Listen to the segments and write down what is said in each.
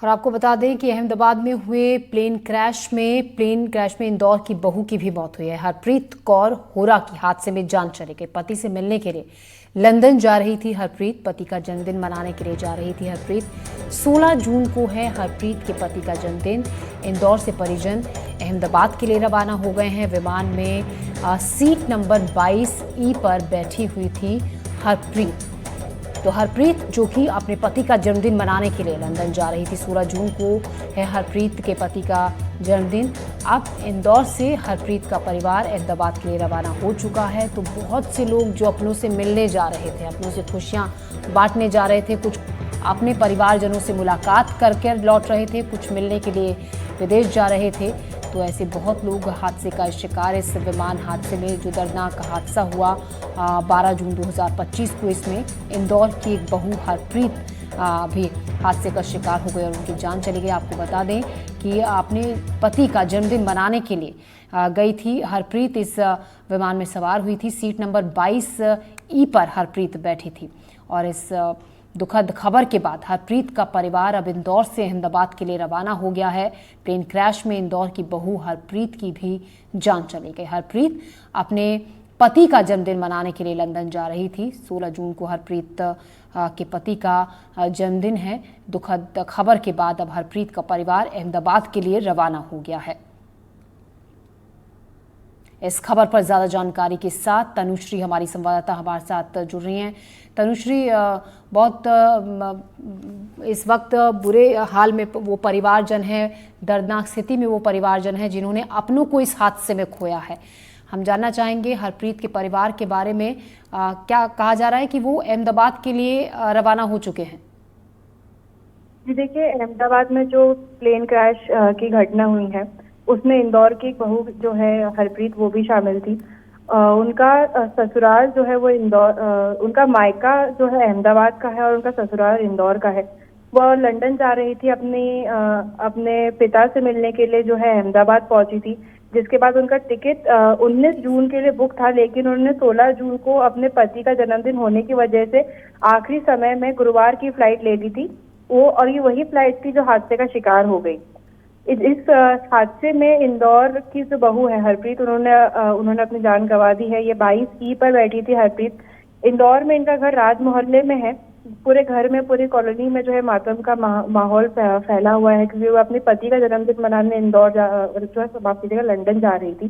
और आपको बता दें कि अहमदाबाद में हुए प्लेन क्रैश में इंदौर की बहू की भी मौत हुई है। हरप्रीत कौर होरा की हादसे में जान चली गई। पति से मिलने के लिए लंदन जा रही थी हरप्रीत। पति का जन्मदिन मनाने के लिए जा रही थी हरप्रीत। 16 जून को है हरप्रीत के पति का जन्मदिन। इंदौर से परिजन अहमदाबाद के लिए रवाना हो गए हैं। विमान में सीट नंबर 22E पर बैठी हुई थी हरप्रीत। तो हरप्रीत जो कि अपने पति का जन्मदिन मनाने के लिए लंदन जा रही थी। 16 जून को है हरप्रीत के पति का जन्मदिन। अब इंदौर से हरप्रीत का परिवार अहमदाबाद के लिए रवाना हो चुका है। तो बहुत से लोग जो अपनों से मिलने जा रहे थे, अपनों से खुशियां बांटने जा रहे थे, कुछ अपने परिवारजनों से मुलाकात करके लौट रहे थे, कुछ मिलने के लिए विदेश जा रहे थे। तो ऐसे बहुत लोग हादसे का शिकार। इस विमान हादसे में जो दर्दनाक हादसा हुआ 12 जून 2025 को, इसमें इंदौर की एक बहू हरप्रीत भी हादसे का शिकार हो गई और उनकी जान चली गई। आपको बता दें कि अपने पति का जन्मदिन मनाने के लिए गई थी हरप्रीत। इस विमान में सवार हुई थी। सीट नंबर 22E पर हरप्रीत बैठी थी। और इस दुखद खबर के बाद हरप्रीत का परिवार अब इंदौर से अहमदाबाद के लिए रवाना हो गया है। प्लेन क्रैश में इंदौर की बहू हरप्रीत की भी जान चली गई। हरप्रीत अपने पति का जन्मदिन मनाने के लिए लंदन जा रही थी। 16 जून को हरप्रीत के पति का जन्मदिन है। दुखद खबर के बाद अब हरप्रीत का परिवार अहमदाबाद के लिए रवाना हो गया है। इस खबर पर ज्यादा जानकारी के साथ तनुश्री हमारी संवाददाता हमारे साथ जुड़ रही हैं। तनुश्री, बहुत इस वक्त बुरे हाल में वो परिवारजन है, दर्दनाक स्थिति में वो परिवारजन है जिन्होंने अपनों को इस हादसे में खोया है। हम जानना चाहेंगे हरप्रीत के परिवार के बारे में। क्या कहा जा रहा है कि वो अहमदाबाद के लिए रवाना हो चुके हैं? जी देखिए, अहमदाबाद में जो प्लेन क्रैश की घटना हुई है उसमें इंदौर की एक बहू जो है हरप्रीत, वो भी शामिल थी। उनका ससुराल जो है वो इंदौर, उनका मायका जो है अहमदाबाद का है और उनका ससुराल इंदौर का है। वह लंदन जा रही थी अपने पिता से मिलने के लिए, जो है अहमदाबाद पहुंची थी। जिसके बाद उनका टिकट 19 जून के लिए बुक था, लेकिन उन्होंने 16 जून को अपने पति का जन्मदिन होने की वजह से आखिरी समय में गुरुवार की फ्लाइट ले ली थी वो, और ये वही फ्लाइट थी जो हादसे का शिकार हो गई। इस हादसे में इंदौर की जो बहू है हरप्रीत, उन्होंने अपनी जान गंवा दी है। ये 22E पर बैठी थी हरप्रीत। इंदौर में इनका घर राज मोहल्ले में है। पूरे घर में, पूरी कॉलोनी में जो है मातम का माहौल फैला हुआ है, क्योंकि वो अपने पति का जन्मदिन मनाने इंदौर लंदन जा रही थी।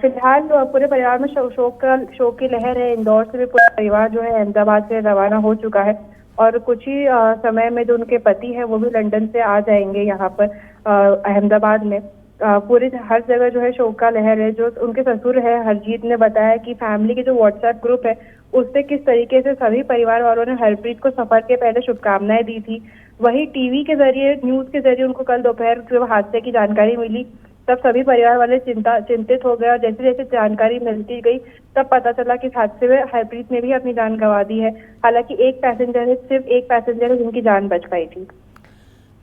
फिलहाल पूरे परिवार में शोक की लहर है। इंदौर से भी पूरा परिवार जो है अहमदाबाद से रवाना हो चुका है और कुछ ही समय में जो उनके पति है वो भी लंदन से आ जाएंगे यहाँ पर अहमदाबाद में। पूरी हर जगह जो है शोक का लहर है। जो उनके ससुर है हरजीत ने बताया कि फैमिली के जो व्हाट्सएप ग्रुप है उससे किस तरीके से सभी परिवार वालों ने हरप्रीत को सफर के पहले शुभकामनाएं दी थी। वही टीवी के जरिए, न्यूज के जरिए उनको कल दोपहर जब हादसे की जानकारी मिली तब सभी परिवार वाले चिंतित हो गए। और जैसे जैसे जानकारी मिलती गई तब पता चला कि इस हादसे में हरप्रीत ने भी अपनी जान गंवा दी है। हालांकि सिर्फ एक पैसेंजर है जिनकी जान बच पाई थी।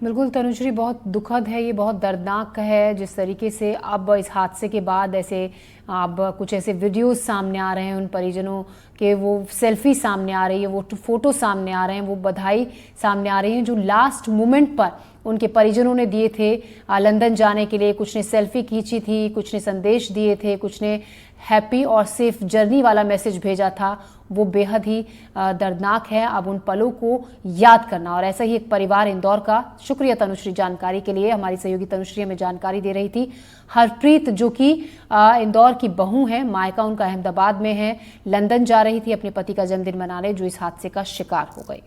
बिल्कुल तनुश्री, बहुत दुखद है, ये बहुत दर्दनाक है जिस तरीके से अब इस हादसे के बाद अब कुछ ऐसे वीडियोस सामने आ रहे हैं उन परिजनों के, वो सेल्फी सामने आ रही है, वो फोटो सामने आ रहे हैं, वो बधाई सामने आ रही है जो लास्ट मोमेंट पर उनके परिजनों ने दिए थे लंदन जाने के लिए। कुछ ने सेल्फी खींची थी, कुछ ने संदेश दिए थे, कुछ ने हैप्पी और सेफ जर्नी वाला मैसेज भेजा था। वो बेहद ही दर्दनाक है। अब उन पलों को याद करना, और ऐसा ही एक परिवार इंदौर का। शुक्रिया तनुश्री जानकारी के लिए। हमारी सहयोगी तनुश्री हमें जानकारी दे रही थी। हरप्रीत जो कि इंदौर की बहू है, मायका उनका अहमदाबाद में है, लंदन जा रही थी अपने पति का जन्मदिन मनाने, जो इस हादसे का शिकार हो गई।